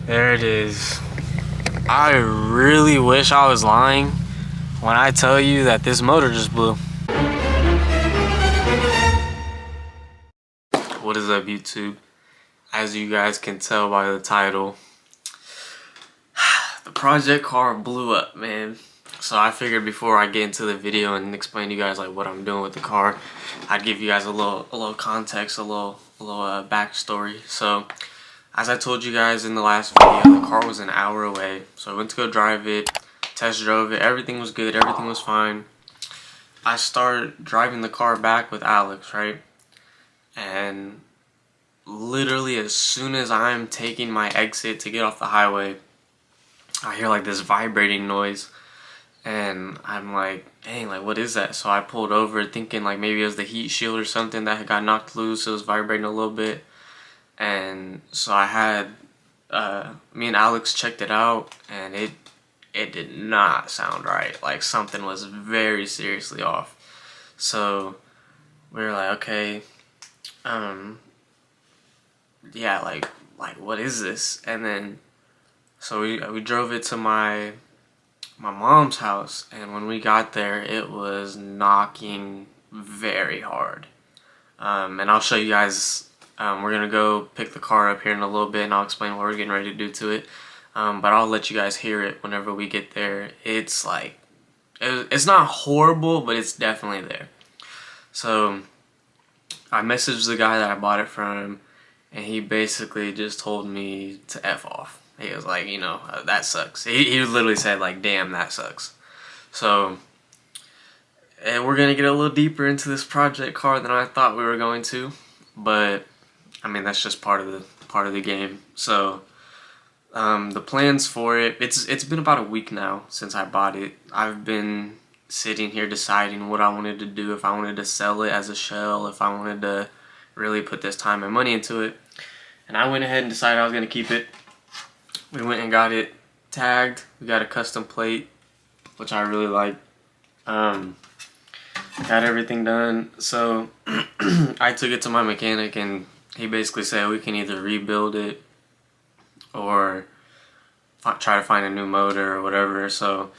There it is. I really wish I was lying when I tell you that this motor just blew. What is up, YouTube? As you guys can tell by the title, the project car blew up, man. So I figured before I get into the video and explain to you guys like what I'm doing with the car, I'd give you guys a little context, a little backstory. So as I told you guys in the last video, the car was an hour away. So I went to go drive it, test drove it, everything was good, everything was fine. I started driving the car back with Alex, right? And literally as soon as I'm taking my exit to get off the highway, I hear like this vibrating noise. And I'm like, dang, like what is that? So I pulled over thinking like maybe it was the heat shield or something that had got knocked loose. It was vibrating a little bit. And so I had me and Alex checked it out, and it did not sound right. Like something was very seriously off. So we were like, okay, yeah, like what is this? And then so we drove it to my mom's house, and when we got there, it was knocking very hard. And I'll show you guys. We're gonna go pick the car up here in a little bit, and I'll explain what we're getting ready to do to it. But I'll let you guys hear it whenever we get there. It's like, it's not horrible, but it's definitely there. So I messaged the guy that I bought it from, and he basically just told me to F off. He was like, you know, that sucks. He literally said like, damn, that sucks. So, and we're gonna get a little deeper into this project car than I thought we were going to, but I mean that's just part of the game. So the plans for it, it's been about a week now since I bought it. I've been sitting here deciding what I wanted to do, if I wanted to sell it as a shell, if I wanted to really put this time and money into it. And I went ahead and decided I was gonna keep it. We went and got it tagged. We got a custom plate, which I really like. Got everything done. So I took it to my mechanic, and he basically said we can either rebuild it or try to find a new motor or whatever. So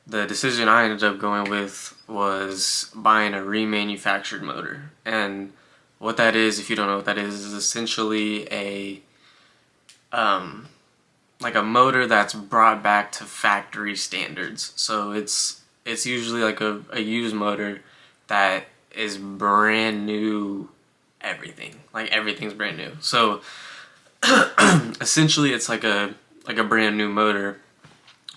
the decision I ended up going with was buying a remanufactured motor. And what that is, if you don't know what that is essentially a like a motor that's brought back to factory standards. So it's usually like a used motor that is brand new, everything. Like everything's brand new. So essentially it's like a brand new motor.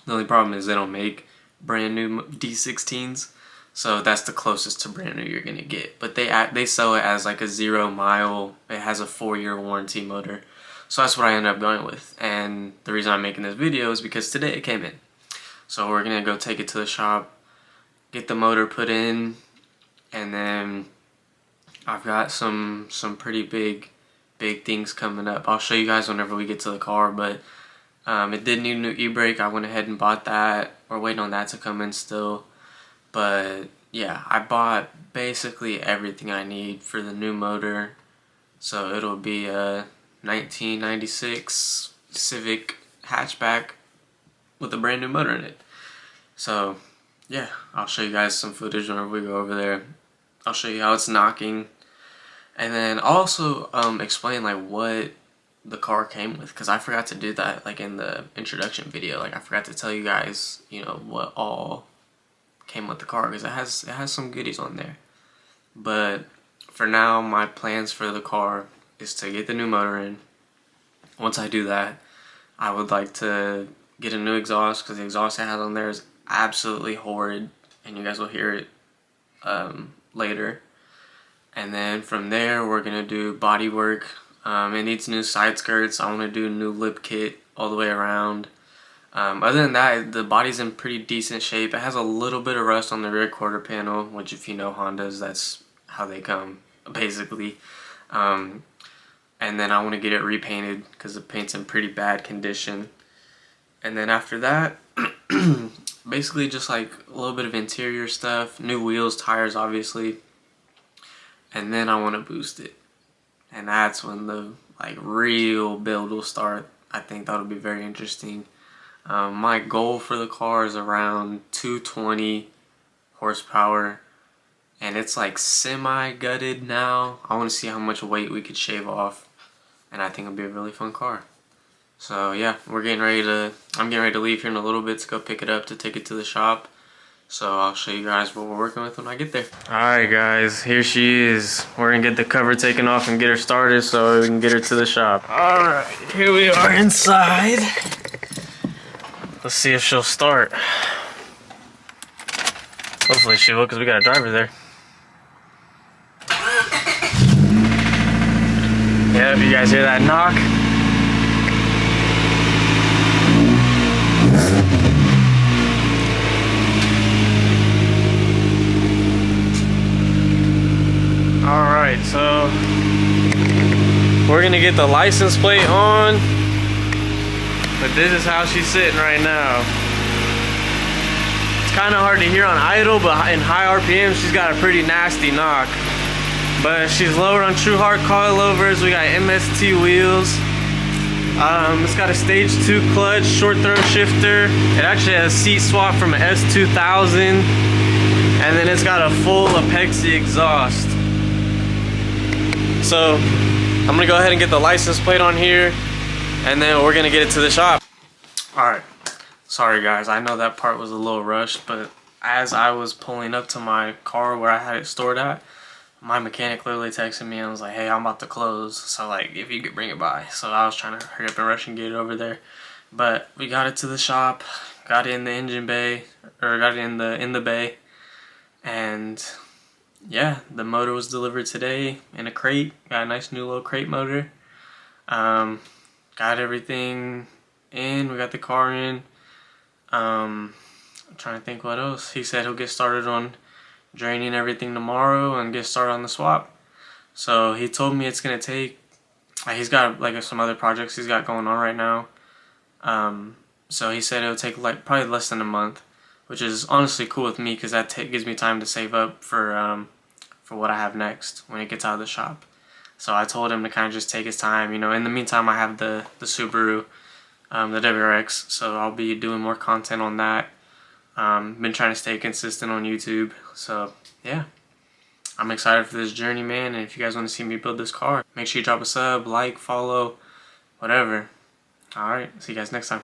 The only problem is they don't make brand new D16s. So that's the closest to brand new you're gonna get. But they sell it as like a 0 mile, it has a 4-year warranty motor. So that's what I ended up going with. And the reason I'm making this video is because today it came in. So we're gonna go take it to the shop, get the motor put in, and then I've got some pretty big things coming up. I'll show you guys whenever we get to the car, but it did need a new e-brake. I went ahead and bought that. We're waiting on that to come in still. But yeah, I bought basically everything I need for the new motor. So it'll be a 1996 Civic hatchback with a brand new motor in it. So yeah, I'll show you guys some footage whenever we go over there. I'll show you how it's knocking, and then I'll also explain like what the car came with, because I forgot to do that like in the introduction video. Like I forgot to tell you guys, you know, what all came with the car, because it has some goodies on there. But for now, my plans for the car is to get the new motor in. Once I do that, I would like to get a new exhaust, because the exhaust it has on there is absolutely horrid, and you guys will hear it later. And then from there, we're gonna do body work. It needs new side skirts. I want to do a new lip kit all the way around. Other than that, the body's in pretty decent shape. It has a little bit of rust on the rear quarter panel, which if you know Hondas, that's how they come, basically. And then I want to get it repainted because the paint's in pretty bad condition. And then after that, basically just like a little bit of interior stuff, new wheels, tires obviously, and then I want to boost it. And that's when the like real build will start. I think that'll be very interesting. My goal for the car is around 220 horsepower, and it's like semi-gutted now. I want to see how much weight we could shave off, and I think it'll be a really fun car. So yeah, I'm getting ready to leave here in a little bit to go pick it up to take it to the shop. So I'll show you guys what we're working with when I get there. Alright guys, here she is. We're gonna get the cover taken off and get her started so we can get her to the shop. Alright, here we are inside. Let's see if she'll start. Hopefully she will, because we got a driver there. Yep, you guys hear that knock? Alright, so we're gonna get the license plate on, but this is how she's sitting right now. It's kind of hard to hear on idle, but in high RPM she's got a pretty nasty knock. But she's lowered on True Heart coilovers. We got MST wheels. It's got a stage 2 clutch, short throw shifter. It actually has seat swap from an S2000, and then it's got a full Apexi exhaust. So I'm gonna go ahead and get the license plate on here, and then we're gonna get it to the shop. Alright, sorry guys, I know that part was a little rushed, but as I was pulling up to my car where I had it stored at, my mechanic literally texted me and was like, hey, I'm about to close, so like if you could bring it by. So I was trying to hurry up and rush and get it over there, but we got it to the shop, got it in the engine bay, or got it in the bay, and yeah, the motor was delivered today in a crate. Got a nice new little crate motor. Got everything in. We got the car in. I'm trying to think what else. He said he'll get started on draining everything tomorrow and get started on the swap. So he told me it's gonna take. He's got like some other projects he's got going on right now. So he said it'll take like probably less than a month, which is honestly cool with me because that gives me time to save up for what I have next when it gets out of the shop. So I told him to kind of just take his time. You know, in the meantime, I have the Subaru, the WRX, so I'll be doing more content on that. Been trying to stay consistent on YouTube. So yeah, I'm excited for this journey, man. And if you guys want to see me build this car, make sure you drop a sub, like, follow, whatever. All right, see you guys next time.